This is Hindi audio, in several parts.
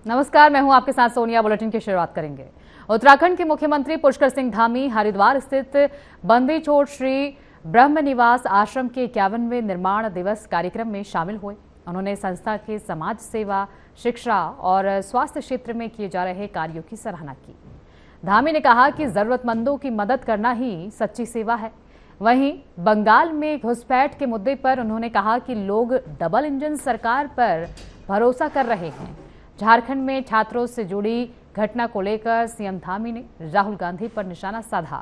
नमस्कार, मैं हूं आपके साथ सोनिया। बुलेटिन की शुरुआत करेंगे। उत्तराखंड के मुख्यमंत्री पुष्कर सिंह धामी हरिद्वार स्थित बंदी छोड़ श्री ब्रह्म निवास आश्रम के 51वें निर्माण दिवस कार्यक्रम में शामिल हुए। उन्होंने संस्था के समाज सेवा, शिक्षा और स्वास्थ्य क्षेत्र में किए जा रहे कार्यों की सराहना की। धामी ने कहा कि जरूरतमंदों की मदद करना ही सच्ची सेवा है। वहीं बंगाल में घुसपैठ के मुद्दे पर उन्होंने कहा कि लोग डबल इंजन सरकार पर भरोसा कर रहे हैं। झारखंड में छात्रों से जुड़ी घटना को लेकर सीएम धामी ने राहुल गांधी पर निशाना साधा।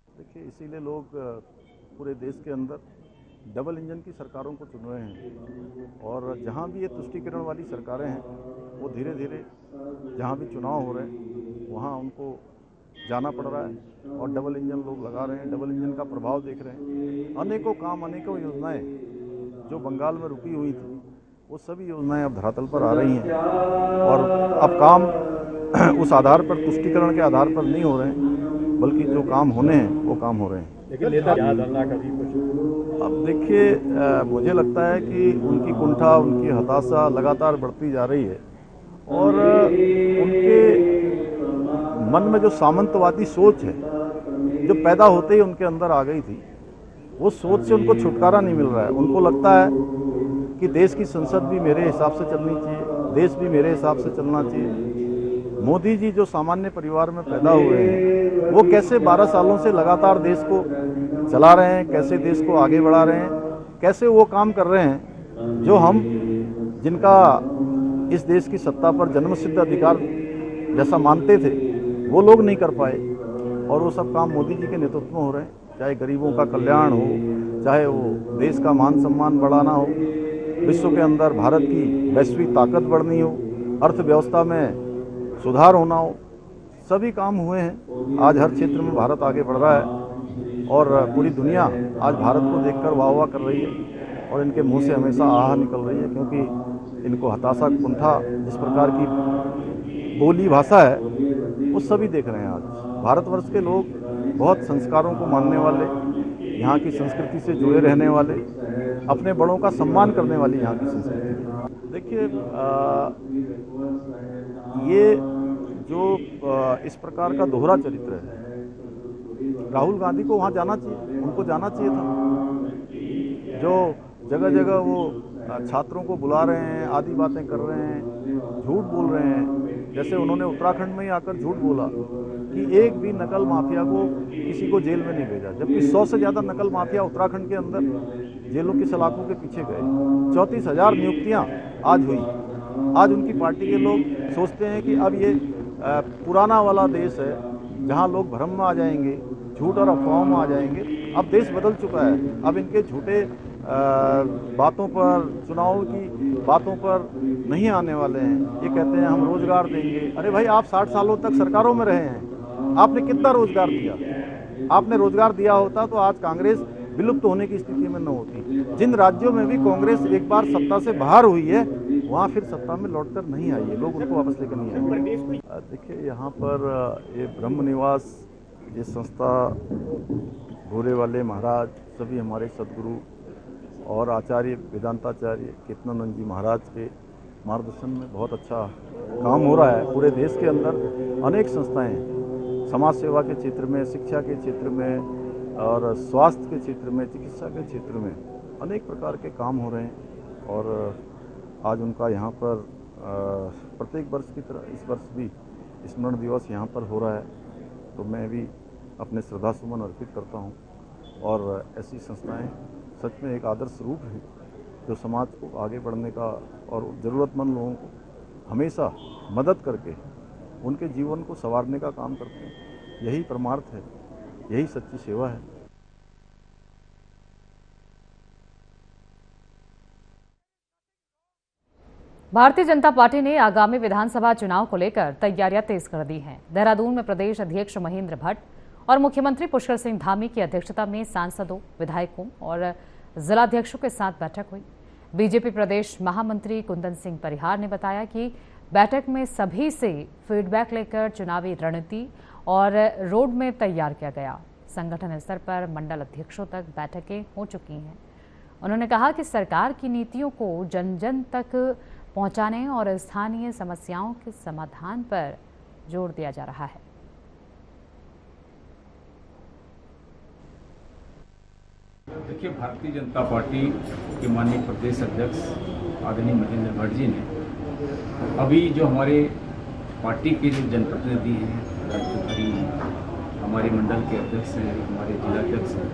देखिए, इसीलिए लोग पूरे देश के अंदर डबल इंजन की सरकारों को चुन रहे हैं और जहां भी ये तुष्टीकरण वाली सरकारें हैं वो धीरे धीरे जहां भी चुनाव हो रहे हैं वहां उनको जाना पड़ रहा है और डबल इंजन लोग लगा रहे हैं। डबल इंजन का प्रभाव देख रहे हैं। अनेकों काम, अनेकों योजनाएं जो बंगाल में रुकी हुई थी वो सभी योजनाएं अब धरातल पर आ रही हैं और अब काम उस आधार पर, तुष्टीकरण के आधार पर नहीं हो रहे हैं, बल्कि जो काम होने हैं वो काम हो रहे हैं। लेकिन नेता यहाँ धरना कभी कुछ, अब देखिए, मुझे लगता है कि उनकी कुंठा, उनकी हताशा लगातार बढ़ती जा रही है और उनके मन में जो सामंतवादी सोच है जो पैदा होते ही उनके अंदर आ गई थी, वो सोच से उनको छुटकारा नहीं मिल रहा है। उनको लगता है कि देश की संसद भी मेरे हिसाब से चलनी चाहिए, देश भी मेरे हिसाब से चलना चाहिए। मोदी जी जो सामान्य परिवार में पैदा हुए हैं वो कैसे 12 सालों से लगातार देश को चला रहे हैं, कैसे देश को आगे बढ़ा रहे हैं, कैसे वो काम कर रहे हैं जो हम, जिनका इस देश की सत्ता पर जन्मसिद्ध अधिकार जैसा मानते थे, वो लोग नहीं कर पाए और वो सब काम मोदी जी के नेतृत्व में हो रहे हैं। चाहे गरीबों का कल्याण हो, चाहे वो देश का मान सम्मान बढ़ाना हो, विश्व के अंदर भारत की वैश्विक ताकत बढ़नी हो, अर्थव्यवस्था में सुधार होना हो, सभी काम हुए हैं। आज हर क्षेत्र में भारत आगे बढ़ रहा है और पूरी दुनिया आज भारत को देखकर वाह वाह कर रही है और इनके मुंह से हमेशा आह निकल रही है, क्योंकि इनको हताशा, कुंठा, जिस प्रकार की बोली भाषा है वो सभी देख रहे हैं। आज भारतवर्ष के लोग बहुत संस्कारों को मानने वाले, यहाँ की संस्कृति से जुड़े रहने वाले, अपने बड़ों का सम्मान करने वाली यहाँ की संस्कृति। देखिए, ये जो इस प्रकार का दोहरा चरित्र है, राहुल गांधी को वहाँ जाना चाहिए, उनको जाना चाहिए था। जो जगह जगह वो छात्रों को बुला रहे हैं, आदि बातें कर रहे हैं, झूठ बोल रहे हैं। जैसे उन्होंने उत्तराखंड में ही आकर झूठ बोला कि एक भी नकल माफिया को किसी को जेल में नहीं भेजा, जबकि 100 से ज़्यादा नकल माफिया उत्तराखंड के अंदर जेलों की सलाखों के पीछे गए। 34,000 नियुक्तियाँ आज हुई। आज उनकी पार्टी के लोग सोचते हैं कि अब ये पुराना वाला देश है जहाँ लोग भ्रम में आ जाएंगे, झूठ और अफवाहों में आ जाएंगे। अब देश बदल चुका है। अब इनके झूठे बातों पर, चुनाव की बातों पर नहीं आने वाले हैं। ये कहते हैं हम रोजगार देंगे। अरे भाई, आप 60 सालों तक सरकारों में रहे हैं, आपने कितना रोजगार दिया? आपने रोजगार दिया होता तो आज कांग्रेस विलुप्त होने की स्थिति में न होती। जिन राज्यों में भी कांग्रेस एक बार सत्ता से बाहर हुई है वहाँ फिर सत्ता में लौटकर नहीं आई है, लोग उनको वापस लेकर नहीं आए। देखिए, यहाँ पर ये ब्रह्म निवास, ये संस्था, भूरे वाले महाराज, सभी हमारे सदगुरु और आचार्य वेदांताचार्य कीर्तनानंद जी महाराज के मार्गदर्शन में बहुत अच्छा काम हो रहा है। पूरे देश के अंदर अनेक संस्थाएं समाज सेवा के क्षेत्र में, शिक्षा के क्षेत्र में और स्वास्थ्य के क्षेत्र में, चिकित्सा के क्षेत्र में अनेक प्रकार के काम हो रहे हैं और आज उनका यहाँ पर प्रत्येक वर्ष की तरह इस वर्ष भी स्मरण दिवस यहाँ पर हो रहा है। तो मैं भी अपने श्रद्धा सुमन अर्पित करता हूँ और ऐसी संस्थाएं सच में एक आदर्श रूप है जो समाज को आगे बढ़ने का और ज़रूरतमंद लोगों को हमेशा मदद करके उनके जीवन को संवारने का काम करते हैं। यही परमार्थ है, यही सच्ची सेवा है। भारतीय जनता पार्टी ने आगामी विधानसभा चुनाव को लेकर तैयारियां तेज कर दी हैं। देहरादून में प्रदेश अध्यक्ष महेंद्र भट्ट और मुख्यमंत्री पुष्कर सिंह धामी की अध्यक्षता में सांसदों, विधायकों और जिलाध्यक्षों के साथ बैठक हुई। बीजेपी प्रदेश महामंत्री कुंदन सिंह परिहार ने बताया कि बैठक में सभी से फीडबैक लेकर चुनावी रणनीति और रोड मैप तैयार किया गया। संगठन स्तर पर मंडल अध्यक्षों तक बैठकें हो चुकी हैं। उन्होंने कहा कि सरकार की नीतियों को जन जन तक पहुंचाने और स्थानीय समस्याओं के समाधान पर जोर दिया जा रहा है। देखिए, भारतीय जनता पार्टी के माननीय प्रदेश अध्यक्ष आदरणीय महेंद्र भट्ट जी ने अभी जो हमारे पार्टी के जो जनप्रतिनिधि हैं, राज्यभरी हमारे मंडल के अध्यक्ष हैं, हमारे जिला अध्यक्ष हैं,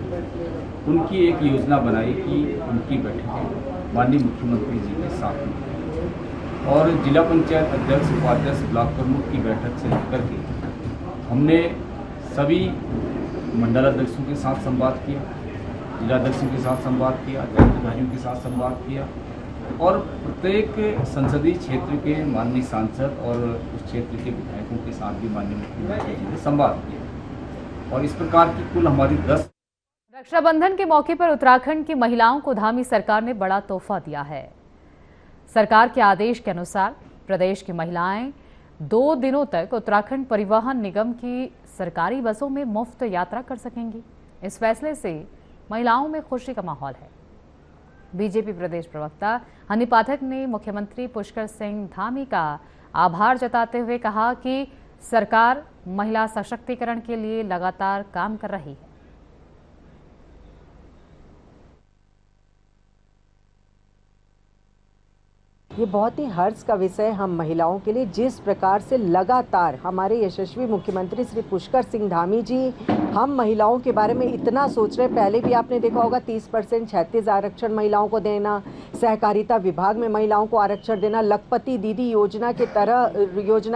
उनकी एक योजना बनाई कि उनकी बैठकें माननीय मुख्यमंत्री जी के साथ में और जिला पंचायत अध्यक्ष, उपाध्यक्ष, ब्लॉक प्रमुख की बैठक से लेकर के हमने सभी मंडल अध्यक्षों के साथ संवाद किया, जिलाध्यक्षों के साथ संवाद किया, जिलाधिकारियों के साथ संवाद किया और प्रत्येक संसदीय क्षेत्र के माननीय सांसद और उस क्षेत्र के विधायकों के साथ भी माननीय मुख्यमंत्री जी ने संवाद किया और इस प्रकार की कुल हमारी 10। रक्षाबंधन के मौके पर उत्तराखंड की महिलाओं को धामी सरकार ने बड़ा तोहफा दिया है। सरकार के आदेश के अनुसार प्रदेश की महिलाएं 2 दिनों तक उत्तराखंड परिवहन निगम की सरकारी बसों में मुफ्त यात्रा कर सकेंगी। इस फैसले से महिलाओं में खुशी का माहौल है। बीजेपी प्रदेश प्रवक्ता हनी पाठक ने मुख्यमंत्री पुष्कर सिंह धामी का आभार जताते हुए कहा कि सरकार महिला सशक्तिकरण के लिए लगातार काम कर रही है। ये बहुत ही हर्ष का विषय हम महिलाओं के लिए, जिस प्रकार से लगातार हमारे यशस्वी मुख्यमंत्री श्री पुष्कर सिंह धामी जी हम महिलाओं के बारे में इतना सोच रहे। पहले भी आपने देखा होगा 30% 36 आरक्षण महिलाओं को देना, सहकारिता विभाग में महिलाओं को आरक्षण देना, लखपति दीदी योजना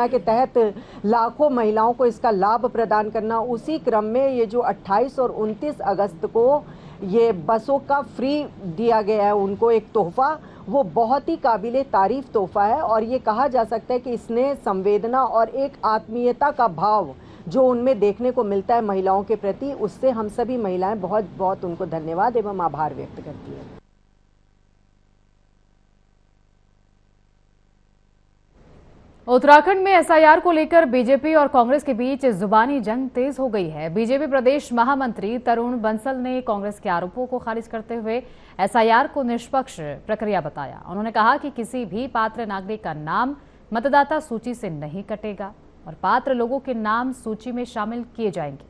के तहत लाखों महिलाओं को इसका लाभ प्रदान करना। उसी क्रम में ये जो 28 और 29 अगस्त को ये बसों का फ्री दिया गया है उनको एक तोहफा, वो बहुत ही काबिले तारीफ तोहफा है और ये कहा जा सकता है कि इसने संवेदना और एक आत्मीयता का भाव जो उनमें देखने को मिलता है महिलाओं के प्रति, उससे हम सभी महिलाएं बहुत बहुत उनको धन्यवाद एवं आभार व्यक्त करती हैं। उत्तराखंड में एसआईआर को लेकर बीजेपी और कांग्रेस के बीच जुबानी जंग तेज हो गई है। बीजेपी प्रदेश महामंत्री तरुण बंसल ने कांग्रेस के आरोपों को खारिज करते हुए एसआईआर को निष्पक्ष प्रक्रिया बताया। उन्होंने कहा कि किसी भी पात्र नागरिक का नाम मतदाता सूची से नहीं कटेगा और पात्र लोगों के नाम सूची में शामिल किए जाएंगे।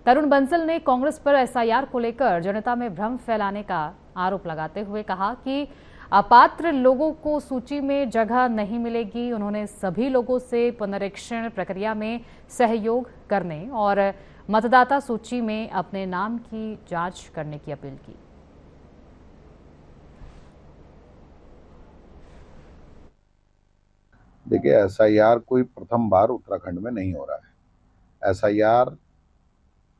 तरुण बंसल ने कांग्रेस पर एसआईआर को लेकर जनता में भ्रम फैलाने का आरोप लगाते हुए कहा कि अपात्र लोगों को सूची में जगह नहीं मिलेगी। उन्होंने सभी लोगों से पुनरीक्षण प्रक्रिया में सहयोग करने और मतदाता सूची में अपने नाम की जांच करने की अपील की। देखिए, एसआईआर कोई प्रथम बार उत्तराखंड में नहीं हो रहा है। एसआईआर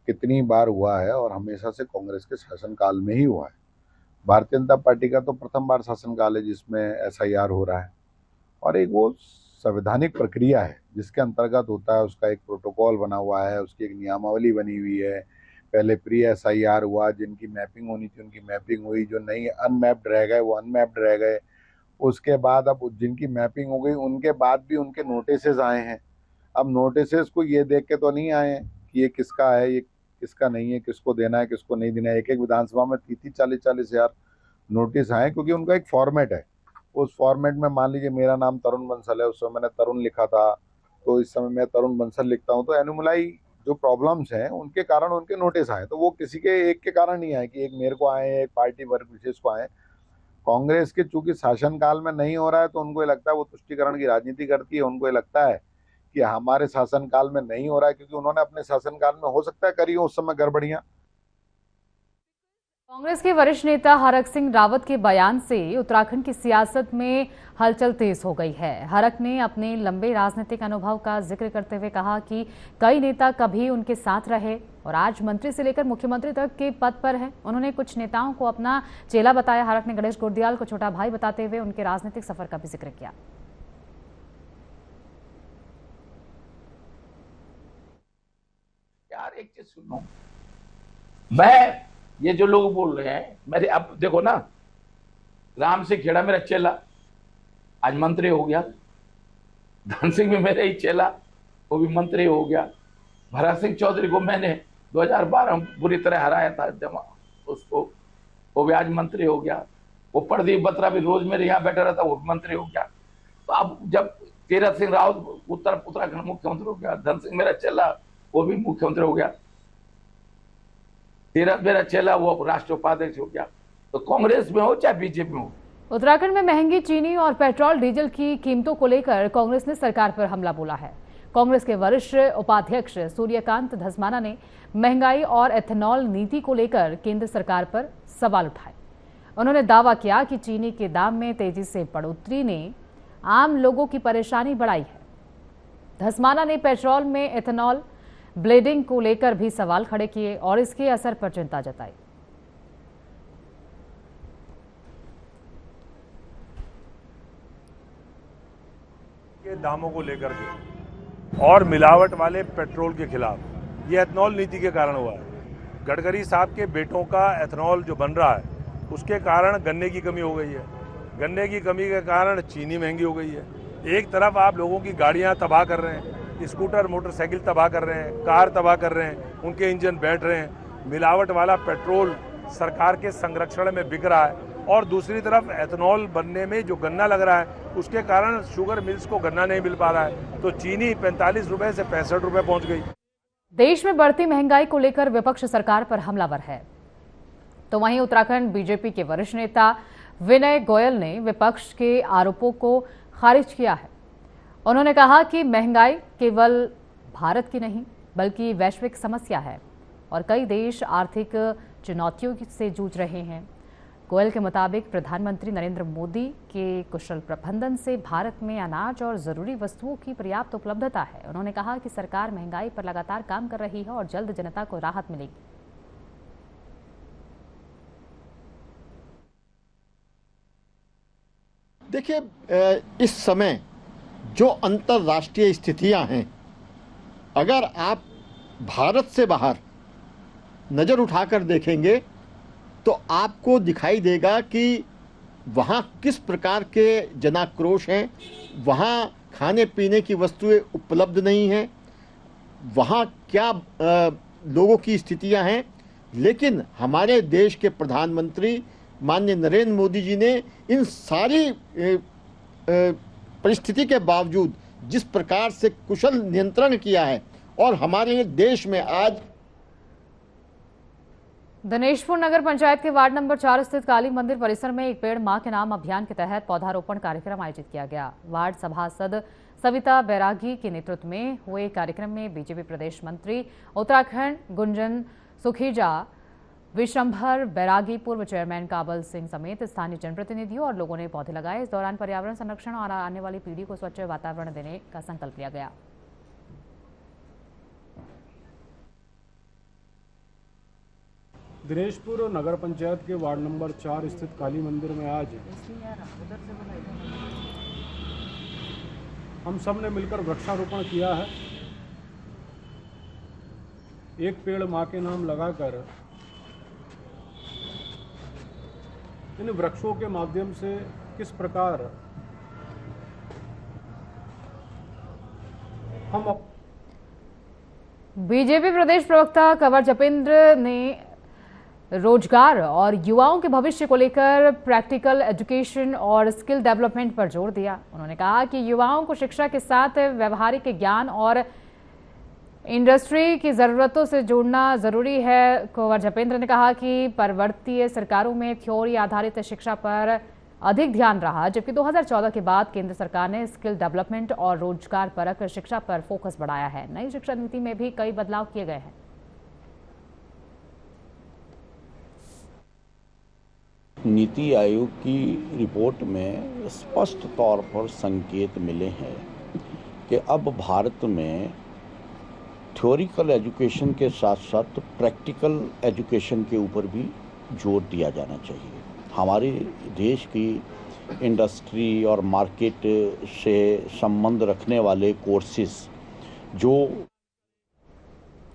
कितनी बार हुआ है और हमेशा से कांग्रेस के शासनकाल में ही हुआ है। भारतीय जनता पार्टी का तो प्रथम बार शासनकाल है जिसमें एसआईआर हो रहा है और एक वो संवैधानिक प्रक्रिया है जिसके अंतर्गत होता है। उसका एक प्रोटोकॉल बना हुआ है, उसकी एक नियमावली बनी हुई है। पहले प्री एसआईआर हुआ, जिनकी मैपिंग होनी थी उनकी मैपिंग हुई, जो नहीं अनमैप्ड रह गए वो अनमैप्ड रह गए। उसके बाद अब जिनकी मैपिंग हो गई उनके बाद भी उनके नोटिसेज आए हैं। अब नोटिसेज को ये देख के तो नहीं आए हैं कि ये किसका है, ये किसका नहीं है, किसको देना है, किसको नहीं देना है। एक एक विधानसभा में 30-40 हजार नोटिस आए, क्योंकि उनका एक फॉर्मेट है। उस फॉर्मेट में मान लीजिए मेरा नाम तरुण बंसल है, उस समय मैंने तरुण लिखा था, तो इस समय मैं तरुण बंसल लिखता हूँ। तो एनुमलाई जो प्रॉब्लम्स हैं उनके कारण उनके नोटिस आए, तो वो किसी के एक के कारण नहीं आए कि एक मेरे को आए, एक पार्टी वर्ग विशेष को आए। कांग्रेस के चूंकि शासनकाल में नहीं हो रहा है तो उनको ये लगता है वो तुष्टीकरण की राजनीति करती है। उनको ये लगता है कि हमारे शासनकाल में नहीं हो रहा है क्योंकि उन्होंने अपने शासनकाल में हो सकता है करी हो उस समय गड़बड़ियां। कांग्रेस के वरिष्ठ नेता हरक सिंह रावत के बयान से उत्तराखंड की सियासत में हलचल तेज हो गई है। हरक ने अपने लंबे राजनीतिक अनुभव का जिक्र करते हुए कहा कि कई नेता कभी उनके साथ रहे और आज मंत्री से लेकर मुख्यमंत्री तक के पद पर हैं। उन्होंने कुछ नेताओं को अपना चेला बताया। हरक ने गणेश गुर्दियाल को छोटा भाई बताते हुए उनके राजनीतिक सफर का भी जिक्र किया। यार एक चीज सुनो, मैं ये जो लोग बोल रहे हैं, मेरे अब देखो ना, राम सिंह खेड़ा मेरा चेला आज मंत्री हो गया, धन सिंह भी मेरा ही चेला वो भी मंत्री हो गया, भरत सिंह चौधरी को मैंने 2012 में बुरी तरह हराया था जमा उसको, वो भी आज मंत्री हो गया। वो प्रदीप बत्रा भी रोज मेरे यहाँ बैठा रहता, वो मंत्री हो गया। तो अब जब तीरथ सिंह रावत उत्तराखंड मुख्यमंत्री हो गया, धन सिंह मेरा चेला वो भी मुख्यमंत्री हो गया, तीरथ मेरा चेला वो राष्ट्रीय उपाध्यक्ष हो गया। तो कांग्रेस में हो चाहे बीजेपी में हो। उत्तराखंड में महंगी चीनी और पेट्रोल डीजल की कीमतों को लेकर कांग्रेस ने सरकार पर हमला बोला है। कांग्रेस के वरिष्ठ उपाध्यक्ष सूर्यकांत धस्माना ने महंगाई और एथेनॉल नीति को लेकर केंद्र सरकार पर सवाल उठाए। उन्होंने दावा किया कि चीनी के दाम में तेजी से बढ़ोतरी ने आम लोगों की परेशानी बढ़ाई है। धस्माना ने पेट्रोल में एथेनॉल ब्लेंडिंग को लेकर भी सवाल खड़े किए और इसके असर पर चिंता जताई। के दामों को लेकर के और मिलावट वाले पेट्रोल के खिलाफ ये एथेनॉल नीति के कारण हुआ है। गडकरी साहब के बेटों का एथेनॉल जो बन रहा है उसके कारण गन्ने की कमी हो गई है। गन्ने की कमी के कारण चीनी महंगी हो गई है। एक तरफ आप लोगों की गाड़ियां तबाह कर रहे हैं, स्कूटर मोटरसाइकिल तबाह कर रहे हैं, कार तबाह कर रहे हैं, उनके इंजन बैठ रहे हैं, मिलावट वाला पेट्रोल सरकार के संरक्षण में बिक रहा है, और दूसरी तरफ एथेनॉल बनने में जो गन्ना लग रहा है उसके कारण शुगर मिल्स को गन्ना नहीं मिल पा रहा है। तो चीनी 45 रुपए से 65 रुपए पहुंच गई। देश में बढ़ती महंगाई को लेकर विपक्ष सरकार पर हमलावर है, तो वहीं उत्तराखंड बीजेपी के वरिष्ठ नेता विनय गोयल ने विपक्ष के आरोपों को खारिज किया है। उन्होंने कहा कि महंगाई केवल भारत की नहीं बल्कि वैश्विक समस्या है और कई देश आर्थिक चुनौतियों से जूझ रहे हैं। गोयल के मुताबिक प्रधानमंत्री नरेंद्र मोदी के कुशल प्रबंधन से भारत में अनाज और जरूरी वस्तुओं की पर्याप्त उपलब्धता है। उन्होंने कहा कि सरकार महंगाई पर लगातार काम कर रही है और जल्द जनता को राहत मिलेगी। देखिए, इस समय जो अंतर्राष्ट्रीय स्थितियां हैं, अगर आप भारत से बाहर नज़र उठाकर देखेंगे तो आपको दिखाई देगा कि वहाँ किस प्रकार के जनाक्रोश हैं, वहाँ खाने पीने की वस्तुएं उपलब्ध नहीं हैं, वहाँ क्या लोगों की स्थितियां हैं। लेकिन हमारे देश के प्रधानमंत्री माननीय नरेंद्र मोदी जी ने इन सारी परिस्थिति के बावजूद जिस प्रकार से कुशल नियंत्रण किया है और हमारे देश में आज दिनेशपुर नगर पंचायत के वार्ड नंबर 4 स्थित काली मंदिर परिसर में एक पेड़ मां के नाम अभियान के तहत पौधारोपण कार्यक्रम आयोजित किया गया। वार्ड सभासद सविता बैरागी के नेतृत्व में हुए कार्यक्रम में बीजेपी प्रदेश मंत्री उत्तराखंड गुंजन सुखीजा, विशंभर बैरागी, पूर्व चेयरमैन काबल सिंह समेत स्थानीय जनप्रतिनिधियों और लोगों ने पौधे लगाए। इस दौरान पर्यावरण संरक्षण और आने वाली पीढ़ी को स्वच्छ वातावरण देने का संकल्प लिया गया। दिनेशपुर नगर पंचायत के वार्ड नंबर 4 स्थित काली मंदिर में आज हम सब ने मिलकर वृक्षारोपण किया है। एक पेड़ मां के नाम लगाकर इन वृक्षों के माध्यम से किस प्रकार हम बीजेपी प्रदेश प्रवक्ता कंवर जपेंद्र ने रोजगार और युवाओं के भविष्य को लेकर प्रैक्टिकल एजुकेशन और स्किल डेवलपमेंट पर जोर दिया। उन्होंने कहा कि युवाओं को शिक्षा के साथ व्यवहारिक ज्ञान और इंडस्ट्री की ज़रूरतों से जोड़ना जरूरी है। कंवर जपेंद्र ने कहा कि परिवर्तनीय सरकारों में थ्योरी आधारित शिक्षा पर अधिक ध्यान रहा, जबकि 2014 के बाद केंद्र सरकार ने स्किल डेवलपमेंट और रोजगार परक शिक्षा पर फोकस बढ़ाया है। नई शिक्षा नीति में भी कई बदलाव किए गए हैं। नीति आयोग की रिपोर्ट में स्पष्ट तौर पर संकेत मिले हैं कि अब भारत में थ्योरिकल एजुकेशन के साथ साथ प्रैक्टिकल एजुकेशन के ऊपर भी जोर दिया जाना चाहिए। हमारे देश की इंडस्ट्री और मार्केट से संबंध रखने वाले कोर्सेज जो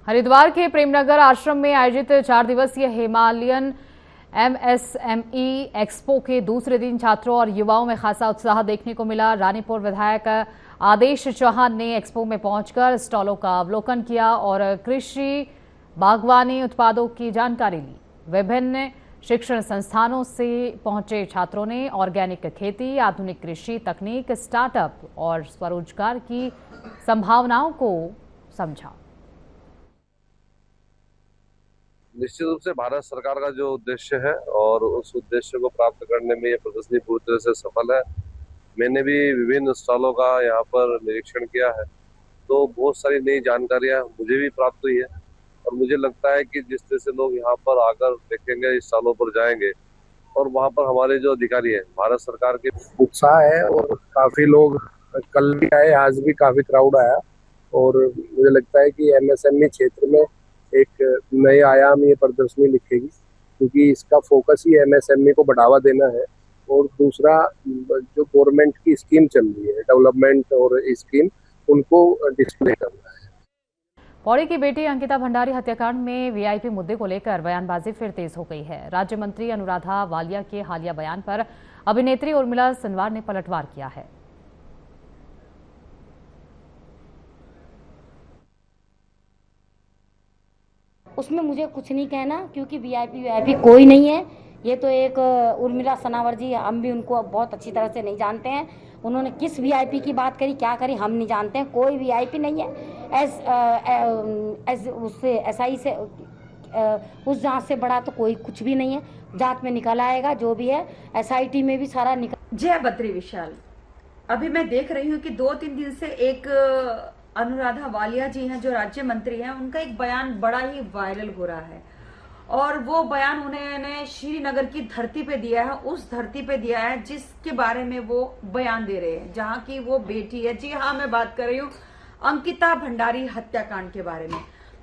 हरिद्वार के प्रेमनगर आश्रम में आयोजित 4 दिवसीय हिमालयन MSME एक्सपो के दूसरे दिन छात्रों और युवाओं में खासा उत्साह देखने को मिला। रानीपुर विधायक आदेश चौहान ने एक्सपो में पहुंचकर स्टॉलों का अवलोकन किया और कृषि बागवानी उत्पादों की जानकारी ली। विभिन्न शिक्षण संस्थानों से पहुंचे छात्रों ने ऑर्गेनिक खेती, आधुनिक कृषि तकनीक, स्टार्टअप और स्वरोजगार की संभावनाओं को समझा। निश्चित रूप से भारत सरकार का जो उद्देश्य है और उस उद्देश्य को प्राप्त करने में ये प्रदर्शनी पूरी तरह से सफल है। मैंने भी विभिन्न स्थलों का यहाँ पर निरीक्षण किया है, तो बहुत सारी नई जानकारियां मुझे भी प्राप्त हुई है और मुझे लगता है कि जिस तरह से लोग यहाँ पर आकर देखेंगे, इस स्थलों पर जाएंगे और वहाँ पर हमारे जो अधिकारी हैं, भारत सरकार के उत्साह है और काफी लोग कल भी आए, आज भी काफी क्राउड आया और मुझे लगता है कि एमएसएमई क्षेत्र में एक नए आयाम ये प्रदर्शनी लिखेगी, क्योंकि इसका फोकस ही एमएसएमई को बढ़ावा देना है। और दूसरा, जो गवर्नमेंट की स्कीम चल रही है, डेवलपमेंट और स्कीम, उनको डिस्प्ले करना है। पौड़ी की बेटी अंकिता भंडारी हत्याकांड में वीआईपी मुद्दे को लेकर बयानबाजी फिर तेज हो गई है। राज्य मंत्री अनुराधा वालिया के हालिया बयान पर अभिनेत्री उर्मिला सनवार ने पलटवार किया है। उसमें मुझे कुछ नहीं कहना, क्योंकि वीआईपी कोई नहीं है। ये तो एक उर्मिला सनावर जी, हम भी उनको बहुत अच्छी तरह से नहीं जानते हैं। उन्होंने किस वीआईपी की बात करी, क्या करी, हम नहीं जानते हैं। कोई वीआईपी नहीं है। उससे एसआई से उस जांच से बड़ा तो कोई कुछ भी नहीं है। जांच में निकल आएगा जो भी है, एसआईटी में भी सारा निकल। जय बद्री विशाल। अभी मैं देख रही हूँ कि 2-3 दिन से एक अनुराधा वालिया जी हैं जो राज्य मंत्री हैं, उनका एक बयान बड़ा ही वायरल हो रहा है और वो बयान उन्होंने श्रीनगर की धरती पे दिया है, उस धरती पे दिया है जिसके बारे में वो बयान दे रहे हैं, जहां की वो बेटी है। जी हाँ, मैं बात कर रही हूँ अंकिता भंडारी हत्याकांड के बारे में।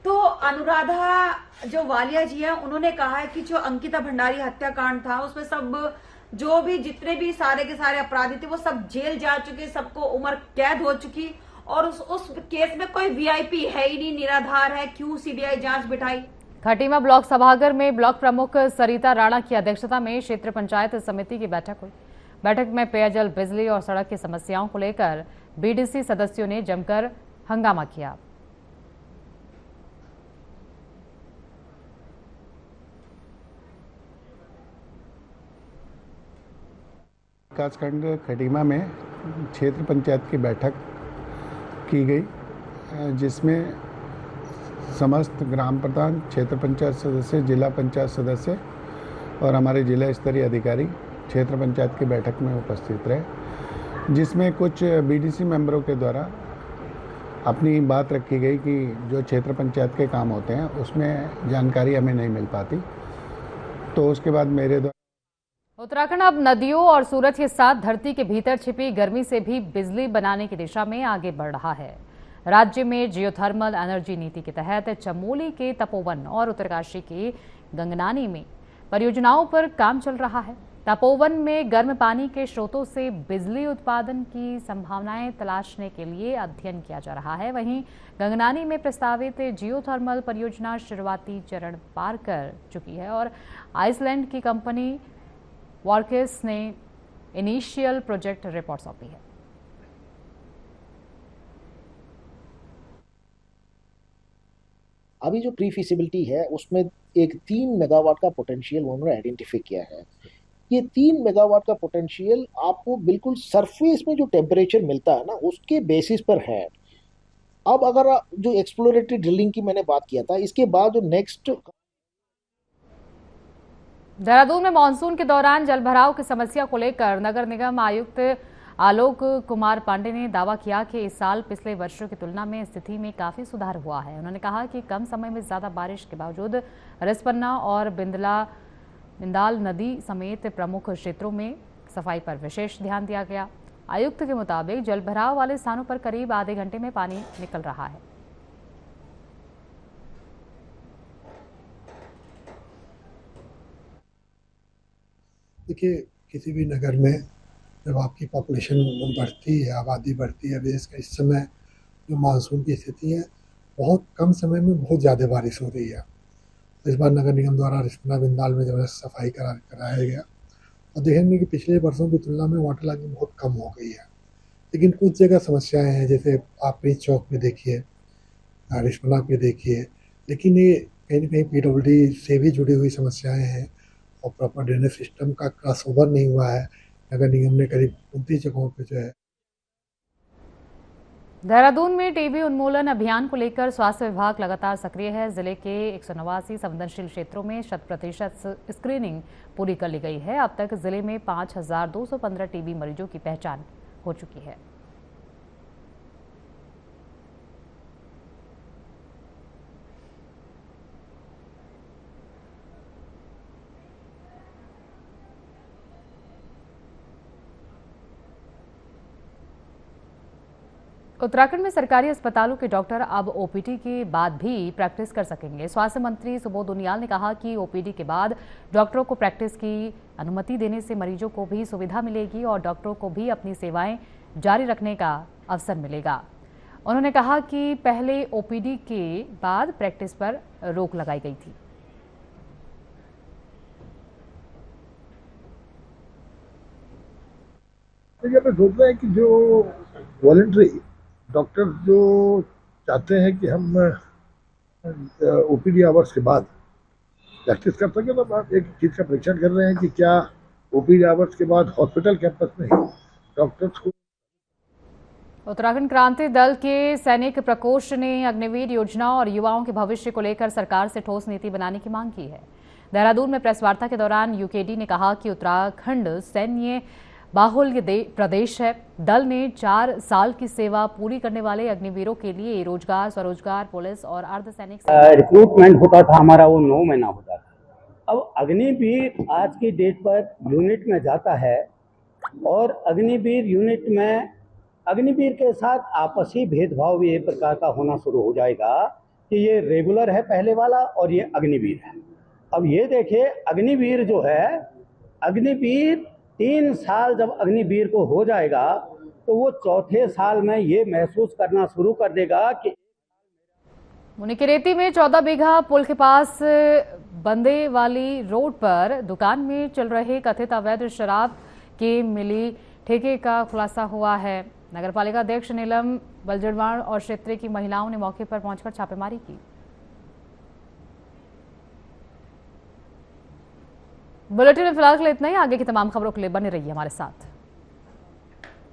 तो अनुराधा जो वालिया जी है, उन्होंने कहा है कि जो अंकिता भंडारी हत्याकांड था उसमें सब जो भी जितने भी सारे के सारे अपराधी थे वो सब जेल जा चुके, सबको उम्र कैद हो चुकी और उस केस में कोई वीआईपी है ही नहीं, निराधार है। क्यों सीबीआई जांच बिठाई? खटीमा ब्लॉक सभागार में ब्लॉक प्रमुख सरिता राणा की अध्यक्षता में क्षेत्र पंचायत समिति की बैठक हुई। बैठक में पेयजल, बिजली और सड़क की समस्याओं को लेकर बीडीसी सदस्यों ने जमकर हंगामा किया। विकासखंड खटीमा में क्षेत्र पंचायत की बैठक की गई, जिसमें समस्त ग्राम प्रधान, क्षेत्र पंचायत सदस्य, जिला पंचायत सदस्य और हमारे जिला स्तरीय अधिकारी क्षेत्र पंचायत की बैठक में उपस्थित रहे, जिसमें कुछ बीडीसी मेंबरों के द्वारा अपनी बात रखी गई कि जो क्षेत्र पंचायत के काम होते हैं उसमें जानकारी हमें नहीं मिल पाती। तो उसके बाद मेरे द्वारा उत्तराखंड अब नदियों और सूरज के साथ धरती के भीतर छिपी गर्मी से भी बिजली बनाने की दिशा में आगे बढ़ रहा है। राज्य में जियोथर्मल एनर्जी नीति के तहत चमोली के तपोवन और उत्तरकाशी के गंगनानी में परियोजनाओं पर काम चल रहा है। तपोवन में गर्म पानी के स्रोतों से बिजली उत्पादन की संभावनाएं तलाशने के लिए अध्ययन किया जा रहा है। वहीं गंगनानी में प्रस्तावित जियोथर्मल परियोजना शुरुआती चरण पार कर चुकी है और आइसलैंड की कंपनी वॉर्केस ने इनिशियल प्रोजेक्ट रिपोर्ट सौंपी है। अभी जो प्री फिजिबिलिटी है उसमें एक 3 मेगावाट का पोटेंशियल उन्होंने आइडेंटिफाई किया है। ये 3 मेगावाट का पोटेंशियल आपको बिल्कुल सरफेस में जो टेम्परेचर मिलता है ना, उसके बेसिस पर है। अब अगर जो एक्सप्लोरेटरी ड्रिलिंग की मैंने बात किया था, इसके बाद जो नेक्स्ट देहरादून में मानसून के दौरान जलभराव की समस्या को लेकर नगर निगम आयुक्त आलोक कुमार पांडे ने दावा किया कि इस साल पिछले वर्षों की तुलना में स्थिति में काफी सुधार हुआ है। उन्होंने कहा कि कम समय में ज्यादा बारिश के बावजूद रिस्पन्ना और बिंदाल नदी समेत प्रमुख क्षेत्रों में सफाई पर विशेष ध्यान दिया गया। आयुक्त के मुताबिक जलभराव वाले स्थानों पर करीब आधे घंटे में पानी निकल रहा है। देखिए, किसी भी नगर में जब आपकी पॉपुलेशन बढ़ती है, आबादी बढ़ती है, इस समय जो मानसून की स्थिति है, बहुत कम समय में बहुत ज़्यादा बारिश हो रही है। तो इस बार नगर निगम द्वारा रिस्पना बिंदाल में जो है सफाई कराया गया और देखेंगे कि पिछले वर्षों की तुलना में वाटर लॉगिंग बहुत कम हो गई है। लेकिन कुछ जगह समस्याएं हैं, जैसे आप प्रिंस चौक में देखिए, रिस्पना पे देखिए, लेकिन ये कहीं ना कहीं पीडब्ल्यूडी से भी जुड़ी हुई समस्याएं हैं और प्रॉपर ड्रेनेज सिस्टम का क्रॉस ओवर नहीं हुआ है। नगर निगम ने करीब 29 जगहों पे जो है। देहरादून में टीबी उन्मूलन अभियान को लेकर स्वास्थ्य विभाग लगातार सक्रिय है। जिले के 189 संवेदनशील क्षेत्रों में 100% स्क्रीनिंग पूरी कर ली गई है। अब तक जिले में 5215 टीबी मरीजों की पहचान हो चुकी है। उत्तराखंड में सरकारी अस्पतालों के डॉक्टर अब ओपीडी के बाद भी प्रैक्टिस कर सकेंगे। स्वास्थ्य मंत्री सुबोध उनियाल ने कहा कि ओपीडी के बाद डॉक्टरों को प्रैक्टिस की अनुमति देने से मरीजों को भी सुविधा मिलेगी और डॉक्टरों को भी अपनी सेवाएं जारी रखने का अवसर मिलेगा। उन्होंने कहा कि पहले ओपीडी के बाद प्रैक्टिस पर रोक लगाई गई थी। सोच रहे हैं कि जो वॉलंटरी डॉक्टर जो चाहते हैं कि हम ओपीडी आवर्स के बाद प्रैक्टिस कर सकें, तो आप एक चीज़ का परीक्षण कर रहे हैं कि क्या ओपीडी आवर्स के बाद हॉस्पिटल कैंपस में डॉक्टर्स को। उत्तराखंड क्रांति दल के सैनिक प्रकोष्ठ ने अग्निवीर योजना और युवाओं के भविष्य को लेकर सरकार से ठोस नीति बनाने की मांग की है। देहरादून में प्रेस वार्ता के दौरान यूकेडी ने कहा कि उत्तराखंड सैन्य बाहुल्य प्रदेश है। दल ने 4 साल की सेवा पूरी करने वाले अग्निवीरों के लिए रोजगार, स्वरोजगार, पुलिस और अर्धसैनिक रिक्रूटमेंट होता था हमारा, वो 9 महीना होता था। अब अग्निवीर आज की डेट पर यूनिट में जाता है और अग्निवीर यूनिट में अग्निवीर के साथ आपसी भेदभाव भी एक प्रकार का होना शुरू हो जाएगा कि ये रेगुलर है पहले वाला और ये अग्निवीर है। अब ये देखिए, अग्निवीर जो है, अग्निवीर 3 साल जब अग्निवीर को हो जाएगा तो वो चौथे साल में ये महसूस करना शुरू कर देगा कि मुनिकेरेती में 14 बीघा पुल के पास बंदे वाली रोड पर दुकान में चल रहे कथित अवैध शराब के मिली ठेके का खुलासा हुआ है। नगरपालिका अध्यक्ष नीलम बलजड़वाण और क्षेत्र की महिलाओं ने मौके पर पहुंचकर छापेमारी की। बुलेटिन में फिलहाल के लिए इतना ही। आगे की तमाम खबरों के लिए बने रहिए हमारे साथ।